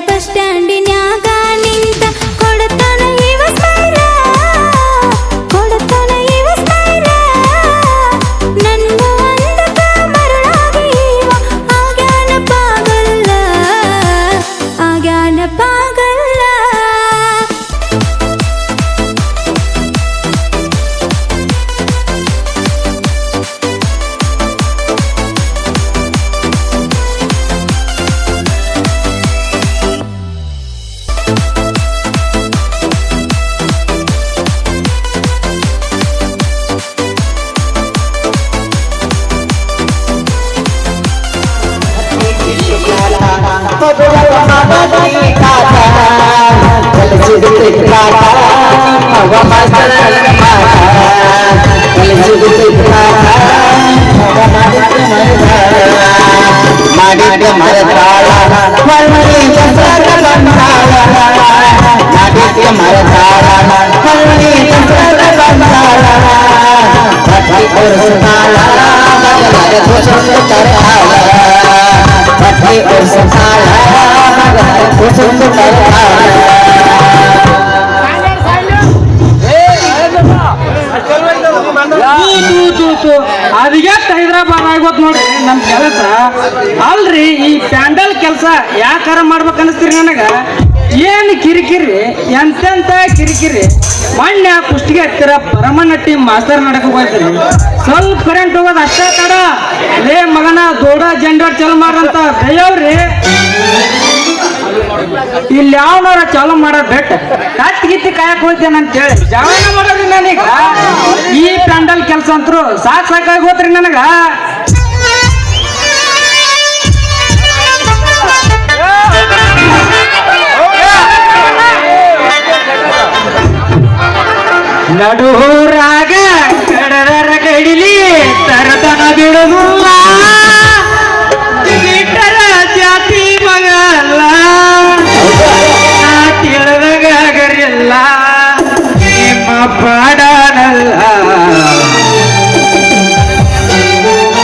Bus ಸ್ಟ್ಯಾಂಡಿನ್ಯಾಗ ನಿಂತ ಕೊಡತಾನ ಇವ ಸ್ಮೈಲ ಕೊಡತಾನ ಇವ ಸ್ಮೈಲ ನನ್ನ ಅಂದಕ ಮರುಳಾಗಿ ಇವ ಆಗ್ಯಾನ ಪಾಗಲ್ಲ ಆಗ್ಯಾನ ಪಾಗಲ್ಲ ಅದಕ್ಕೆ ಹೈದರಾಬಾದ್ ಆಗೋತ್ ನೋಡ್ರಿ ನಮ್ ಕೆಲಸ ಅಲ್ರಿ. ಈ ಪ್ಯಾಂಡಲ್ ಕೆಲಸ ಯಾಕಾರ ಮಾಡ್ಬೇಕು ಅನಿಸ್ತೀರಿ ನನಗ? ಏನ್ ಕಿರಿಕಿರಿ ಎಂತೆಂತ ಕಿರಿಕಿರಿ. ಮೊನ್ನೆ ಕುಷ್ಟಿಗೆ ಹತ್ತಿರ ಪರಮನಟ್ಟಿ ಮಾಸ್ತರ್ ನಡಕ ಹೋಗ್ತೀರಿ. ಸ್ವಲ್ಪ ಕರೆಂಟ್ ಹೋಗೋದು ಅಷ್ಟೇ ತಡ. ಲೇ ಮಗನ ದೊಡ್ಡ ಜನರೇಟ್ ಚಾಲು ಮಾಡ್ರಂತ ದಯವ್ರಿ. ಇಲ್ಲಿ ಯಾವನಾರ ಚಾಲು ಮಾಡೋದ್ ಬೆಟ್ಟ ಕತ್ ಗಿತ್ತಿ ಕಾಯಕ್ ಹೋಗ್ತೇನೆ ಅಂತ ಹೇಳಿ ಜವಾನ ಮಾಡೋದ್ರಿ ನನಗ. ಈ ಪ್ಯಾಂಡಲ್ ಕೆಲಸ ಅಂತರು ಸಾಕಾಗಿ ಹೋತ್ರಿ ನನಗ. ನಡುರಾಗ ಕಡದರ ಕಡಿಲಿ ತರತನ ಬಿಡುವುಲ್ಲ ಬಿಟ್ಟರ ಜಾತಿ ಮಗಲ್ಲ ತಿಳಿದಾಗರಿಲ್ಲ ನಿಮ್ಮ ಪಾಡನಲ್ಲ.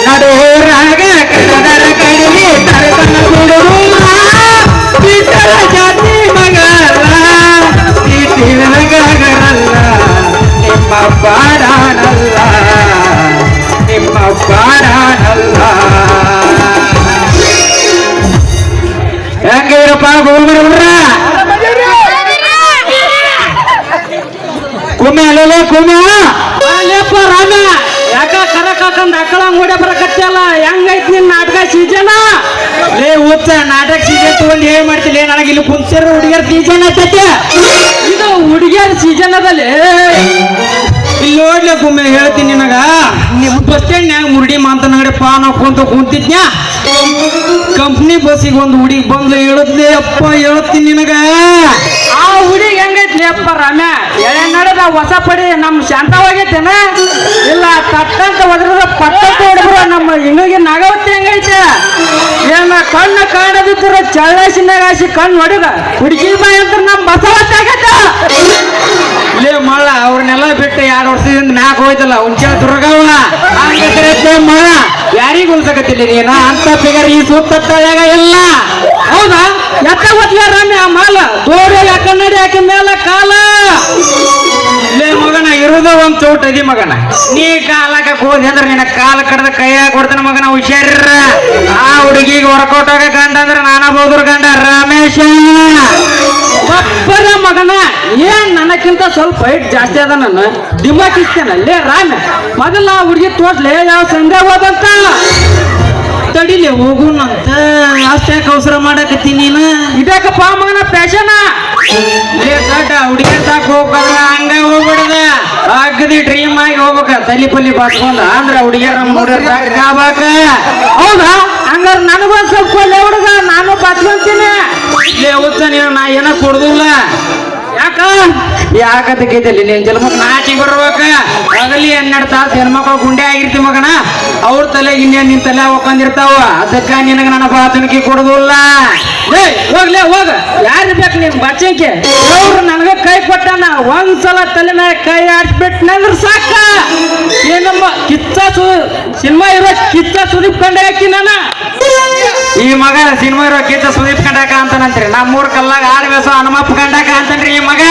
ನಡುರಾಗ ಕಡದರ ಕಡಿಲಿ ತರತನ ಬಿಡುವುಲ್ಲ ಬಿಟ್ಟರ ಜಾತಿ ಮಗಲ್ಲ ತಿಳಿದಾಗರಲ್ಲ ನಿಮ್ಮ ಪಾಡನಲ್ಲ ನಿಮ್ಮ ಪಾಡನಲ್ಲ. ಹೆಂಗಿರಪ್ಪ ಗೋಲ್ಬರ ಕುಮ್ಮೆ ಅಲ್ಲೇ ಕುಮ್ಮೆ ಅಲ್ಲಪ್ಪ ರಾಮ ಯಾಕ ಕರ ಕಾಕಂದ್ ಅಕ್ಕಳ ಮೂಡೆ ಬರಕತ್ತಲ್ಲ. ಹೆಂಗೈತಿ ನಿನ್ ನಾಟಕ ಸೀಸನ್? ಲೇ ಹುಚ್ಚ ನಾಟಕ ಸೀಸನ್ ತಗೊಂಡು ಏನ್ ಮಾಡ್ತಿಲ್ಲ? ನನಗೆ ಇಲ್ಲಿ ಕುಂತಿರೋ ಹುಡುಗಿಯರ ಸೀಸನ್ ಐತೈತೆ. ಇದು ಹುಡುಗಿಯರ ಸೀಸನ್ ಅದಲ್ಲಿ ಇಲ್ಲಿ ನೋಡ್ಲಿ ಕುಮ್ಮೆ ಹೇಳ್ತೀನಿ ನಿನಗ. ನಿಮ್ ಬಸ್ ಸ್ಟ್ಯಾಂಡ್ನ್ಯಾಗ ಮುರುಡಿ ಮಾತನಾಡಪ್ಪ ನಾವು ಕುಂತಿದ್ನ್ಯಾ. ಕಂಪ್ನಿ ಬಸ್ಸಿಗೆ ಒಂದು ಹುಡುಗಿ ಬಂದು ಹೇಳದ್ಲಿ ಅಪ್ಪ ಹೇಳ್ತೀನಿ ನಿನಗ. ಆ ಹುಡುಗಿ ಹೆಂಗೈತ್ಲಿ ಅಪ್ಪ ರಾಮ್ಯ? ಎಳೆ ನಡೆದ ಹೊಸ ಪಡಿ ನಮ್ ಶಾಂತವಾಗೈತೇನ? ಇಲ್ಲ ತಟ್ಟಂತ ಒದ್ರದ ಪಟ್ಟಂತ ಹೊಡೆದ್ರು ನಮ್ಮ ಹಿಂಗಾಗಿ ನಾಗವತ್ತಿ ಹೆಂಗೈತೆ? ಏನ ಕಣ್ಣು ಕಾಣದಿದ್ರ ಚಳ್ಳಾಸಿನಾಗ ಹಾಸಿ ಕಣ್ಣು ಹೊಡೆದ ಹುಡುಗಿ ಬಾಯಿ ಅಂತ ನಮ್ ಬಸವತ್ತಿ ಆಗೈತ. ಲೇ ಮಳ್ಳ ಅವ್ರನ್ನೆಲ್ಲ ಬಿಟ್ಟು 2 ವರ್ಷದಿಂದ ಮ್ಯಾಕ್ ಹೋಯ್ತಲ್ಲ ಹುಂಚೆ ದುರ್ಗವ್ವ ಹಂಗೈತೆ ಮಳ್ಳ. ಯಾರಿಗ ಉಲ್ಸಕತ್ತಿಲ್ಲ ನೀನ ಅಂತ ಫಿಗರ್ ಈ ಸುತ್ತಾಗ ಎಲ್ಲ. ಹೌದಾ? ಎತ್ತ ಗೊತ್ತಲ ರಾಮ್ಯ ಮಾಲ ದೋರ ಕನ್ನಡಿ ಹಾಕಿ ಮೇಲೆ ಕಾಲ. ಲೇ ಮಗನ ಇರೋದ ಒಂದ್ ಚೌಟ ಅದಿ ಮಗನ. ನೀ ಕಾಲಕ ಹೋದಿ ಅಂದ್ರೆ ನಿನ್ನ ಕಾಲ ಕಡ್ದ ಕೈಯಾಗ ಕೊಡ್ತಾನ ಮಗನ. ಹುಷಾರ. ಆ ಹುಡುಗಿಗೆ ವರ್ಕೌಟ್ ಆಗ ಗಂಡ ಅಂದ್ರೆ ನಾನಾ ಬಹುದ್ರ ಗಂಡ ರಮೇಶ ಒಬ್ಬರ ಮಗನ. ಏನ್ ನನಕ್ಕಿಂತ ಸ್ವಲ್ಪ ಹೈಟ್ ಜಾಸ್ತಿ ಅದ ನನ್ನ ದಿಮಾಕ್ ಇಸ್ತೇನೆ. ಲೇ ರಾಮ್ಯ ಮೊದಲ ಆ ಹುಡುಗಿ ತೋರ್ಸ್ಲೆ ಯಾವ ಸಂಘ ಹೋದಂತ ತಡಿಲಿ ಹೋಗುನಂತ. ಅಷ್ಟ್ಯಾಕ ಅವಸರ ಮಾಡಕತ್ತೀನಿ ನೀನು? ಇದಾಕಪ್ಪ ಮಗನ ಪ್ಯಾಶನ. ಲೇ ದೊಡ್ಡ ಹುಡುಗಿ ತಾಕ ಹೋಗ್ಬೇಕ ಹಂಗ ಹೋಗ್ಬಿಡದ. ಅಗದಿ ಡ್ರೀಮ್ ಆಗಿ ಹೋಗ್ಬೇಕ ತಲಿ ಪಲ್ಲಿ ಬಾಸ್ಕೊಂಡ ಅಂದ್ರ ಹುಡುಗಿಯರ ನೋಡ್ಯಾಕ. ಹೌದಾ? ಹಂಗಾರ ನನಗೊಂದ್ ಸ್ವಲ್ಪ ಲೇ ಹುಡುಗ ನಾನು ಬಾಚ್ಕೊಂತೀನಿ. ಲೇ ಹುಚ್ಚ ನೀನು ನಾ ಏನ ಕೊಡುದಿಲ್ಲ. ಯಾಕದಕ್ಕಿದ್ದಲ್ಲಿ ನೀನ್ ಜನ್ಮಕ್ ನಾಚಿ ಬರ್ಬೇಕ. ಆಗಲಿ 12 ತಾಸು ಹೆಣ್ಮಕ್ಳು ಗುಂಡೆ ಆಗಿರ್ತಿ ಮಗನ. ಅವ್ರ ತಲೆ ಇನ್ನೇನ್ ನಿನ್ ತಲೆ ಹೋಗ್ಕೊಂಡಿರ್ತಾವ. ಅದಕ್ಕ ನಿನಗ ನನ್ನ ಬಾತನಿಕೆ ಕೊಡುದಿಲ್ಲ. ಹೋಗ್ಲೇ ಹೋಗ. ಯಾರು ಬೇಕು ನಿನ್ ಬಚ್ಚಂಕೆ? ಅವ್ರು ನನಗ ಕೈ ಕೊಟ್ಟಾನ. ಒಂದ್ಸಲ ತಲೆ ಮ್ಯಾಗ ಕೈ ಆಡ್ಸ್ಬಿಟ್ನಂದ್ರ ಸಾಕ. ಏನಮ್ಮ ಕಿಚ್ಚ ಸಿನಿಮಾ ಇರೋ ಕಿಚ್ಚ ಸುದೀಪ್ ಕಂಡ ಹಾಕಿ ನಾನ. ಈ ಮಗ ಸಿನಿಮಾ ಇರೋ ಗೀತ ಸುದೀಪ್ ಕಂಡಾಕ ಅಂತಾನಂತ್ರಿ ನಮ್ಮ ಮೂರ್ ಕಲ್ಲಾಗ ಆಡ್ ಬೇಸೋ ಹನುಮಪ್ಪ ಕಂಡಾಕ ಅಂತನ್ರಿ ಈ ಮಗ